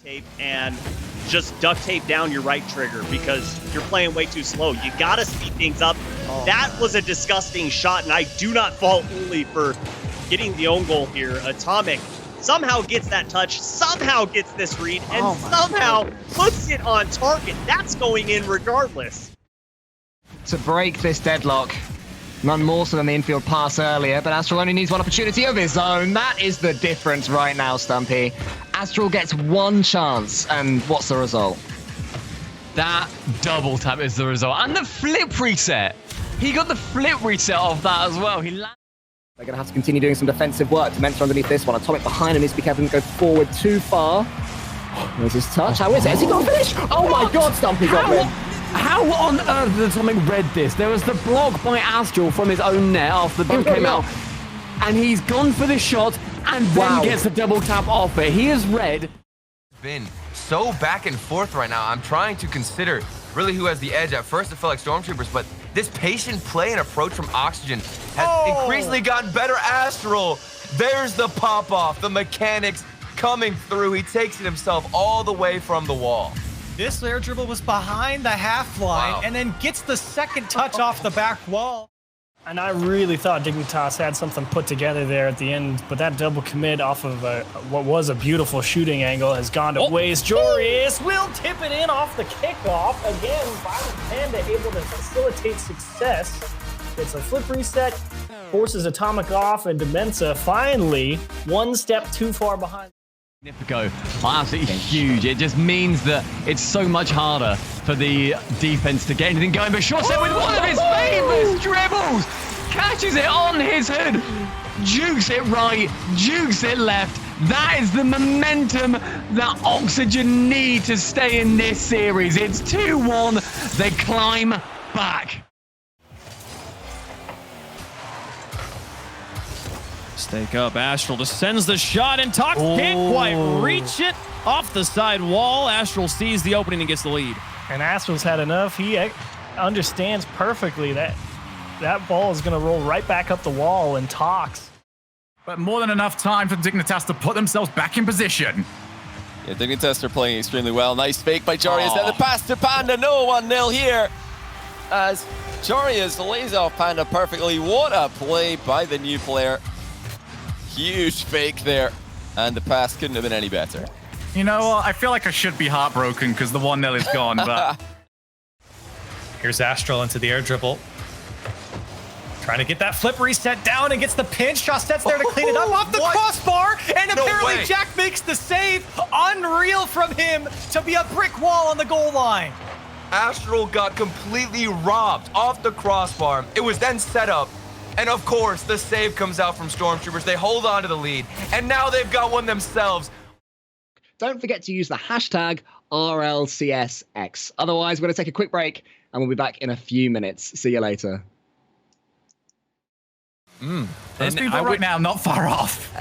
tape and just duct tape down your right trigger because you're playing way too slow. You gotta speed things up. That was a disgusting shot, and I do not fault Uli for getting the own goal here. Atomic somehow gets that touch, somehow gets this read, and somehow puts it on target. That's going in regardless. To break this deadlock, none more so than the infield pass earlier, but AZTRAL only needs one opportunity of his own. That is the difference right now, Stumpy. AZTRAL gets one chance, and what's the result? That double tap is the result. And the flip reset. He got the flip reset off that as well. They're going to have to continue doing some defensive work. Dementor underneath this one. Atomic behind him needs to be careful and go forward too far. There's his touch. How is it? Has he got a finish? Oh my God, Stumpy got him. How on earth did Atomic read this? There was the block by AZTRAL from his own net after the ball came out. And he's gone for the shot and then gets a double tap off it. He is read. Been so back and forth right now. I'm trying to consider really who has the edge. At first it felt like Stormtroopers, but this patient play and approach from Oxygen has increasingly gotten better. AZTRAL, there's the pop-off, the mechanics coming through. He takes it himself all the way from the wall. This air dribble was behind the half line and then gets the second touch off the back wall. And I really thought Dignitas had something put together there at the end, but that double commit off of what was a beautiful shooting angle has gone to waste. JOREUZ will tip it in off the kickoff. Again, PANDA able to facilitate success. It's a flip reset, forces Atomic off, and Demensa finally one step too far behind. Significo are absolutely huge. It just means that it's so much harder for the defense to get anything going. But short set with one of his famous dribbles, catches it on his head, jukes it right, jukes it left. That is the momentum that Oxygen need to stay in this series. It's 2-1. They climb back. Stake up, AZTRAL just sends the shot, and Tox can't quite reach it off the side wall. AZTRAL sees the opening and gets the lead. And AZTRAL's had enough. He understands perfectly that that ball is going to roll right back up the wall and Tox. But more than enough time for Dignitas to put themselves back in position. Yeah, Dignitas are playing extremely well. Nice fake by JOREUZ. Then the pass to PANDA. No 1-0 here as JOREUZ lays off PANDA perfectly. What a play by the new player. Huge fake there, and the pass couldn't have been any better. You know what? I feel like I should be heartbroken because the 1-0 is gone, but... Here's AZTRAL into the air dribble. Trying to get that flip reset down and gets the pinch. Chassette's there to clean it up off the crossbar, and apparently Jack makes the save. Unreal from him to be a brick wall on the goal line. AZTRAL got completely robbed off the crossbar. It was then set up. And of course, the save comes out from Stormtroopers. They hold on to the lead, and now they've got one themselves. Don't forget to use the hashtag RLCSX. Otherwise, we're going to take a quick break, and we'll be back in a few minutes. See you later. Those people right now not far off.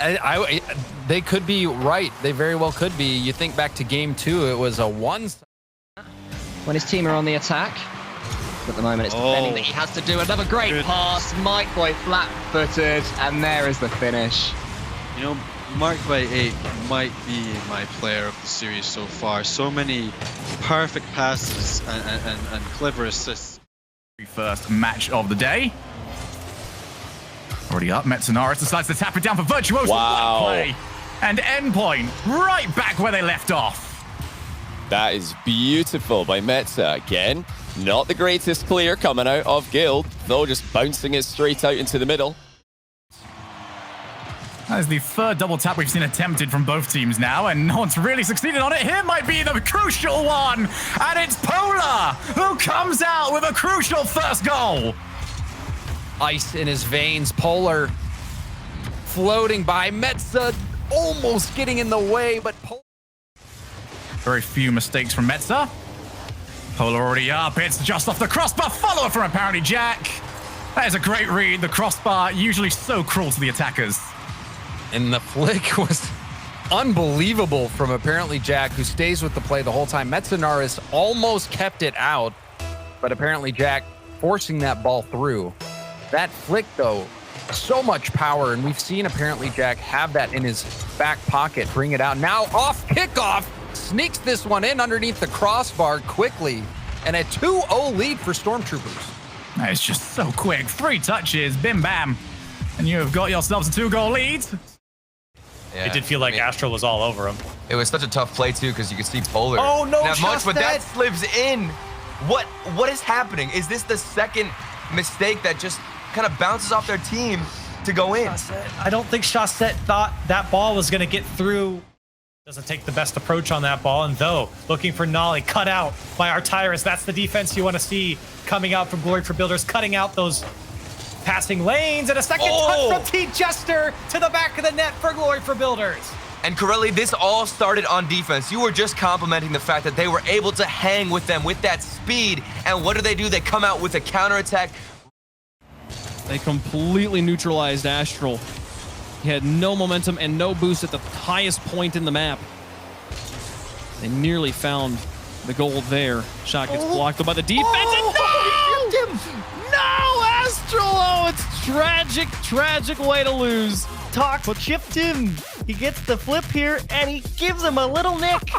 They could be right. They very well could be. You think back to game 2, it was a 1. When his team are on the attack. At the moment, it's defending that he has to do. Another great pass. Microwave flat-footed, and there is the finish. You know, Microwave 8 might be my player of the series so far. So many perfect passes and clever assists. First match of the day. Already up, Metsonaris decides to tap it down for Virtuoso. Wow. Play. And Endpoint right back where they left off. That is beautiful by Metza again. Not the greatest clear coming out of Guild, though just bouncing it straight out into the middle. That is the third double tap we've seen attempted from both teams now, and no one's really succeeded on it. Here might be the crucial one, and it's Polar who comes out with a crucial first goal. Ice in his veins. Polar floating by. Metza almost getting in the way, but Polar... Very few mistakes from Metza. Polar already up. It's just off the crossbar. Follow-up from apparently Jack. That is a great read. The crossbar usually so cruel to the attackers. And the flick was unbelievable from apparently Jack, who stays with the play the whole time. Metsonaris almost kept it out, but apparently Jack forcing that ball through. That flick, though, so much power, and we've seen apparently Jack have that in his back pocket, bring it out. Now off kickoff, sneaks this one in underneath the crossbar quickly, and a 2-0 lead for Stormtroopers. It's just so quick. 3 touches, bim bam, and you have got yourselves a 2-goal lead. Yeah, It did feel like Astral was all over him. It was such a tough play too, because you could see Polar. Oh, no, not much, but that Chastet. slips in. What is happening? Is this the second mistake that just kind of bounces off their team to go in? I don't think Chastet thought that ball was going to get through. Doesn't take the best approach on that ball, and though looking for Nolly, cut out by Artyrus. That's the defense you want to see coming out from Glory for Builders, cutting out those passing lanes, and a second touch from T. Jester to the back of the net for Glory for Builders. And Corelli, this all started on defense. You were just complimenting the fact that they were able to hang with them with that speed, and what do? They come out with a counterattack. They completely neutralized Astral. He had no momentum and no boost at the highest point in the map. They nearly found the gold there. Shot gets blocked by the defense. No, Astral! Oh, it's tragic, tragic way to lose. Tox chipped him. He gets the flip here, and he gives him a little nick.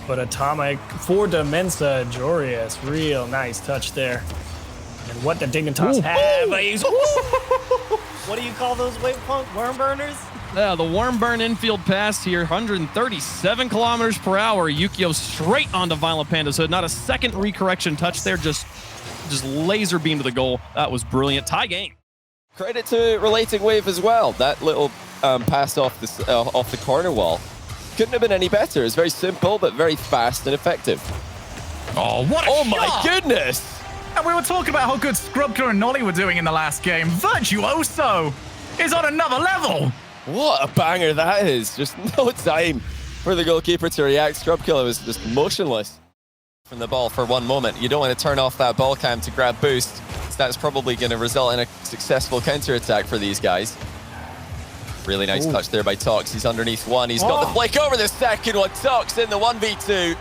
But Atomic for Demensa, JOREUZ. Real nice touch there. And what did Dignitas have? What do you call those waypoint worm burners? Yeah, the worm burn infield pass here, 137 kilometers per hour. Yukio straight onto Violent Panda's hood. Not a second recorrection touch there, just laser beam to the goal. That was brilliant. Tie game. Credit to Relating Wave as well. That little pass off the corner wall couldn't have been any better. It's very simple, but very fast and effective. Oh, what a shot! My goodness! And we were talking about how good Scrubkiller and Nolly were doing in the last game. Virtuoso is on another level. What a banger that is. Just no time for the goalkeeper to react. Scrubkiller was just motionless from the ball for one moment. You don't want to turn off that ball cam to grab boost. So that's probably going to result in a successful counterattack for these guys. Really nice touch there by Tox. He's underneath one. He's got the flick over the second one. Tox in the 1v2.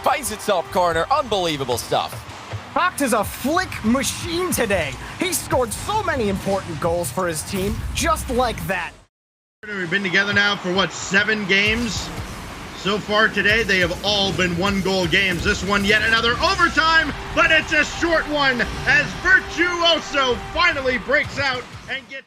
Finds the top corner. Unbelievable stuff. Tox is a flick machine today. He scored so many important goals for his team, just like that. We've been together now for, what, 7 games? So far today, they have all been 1-goal games. This one, yet another overtime, but it's a short one as Virtuoso finally breaks out and gets...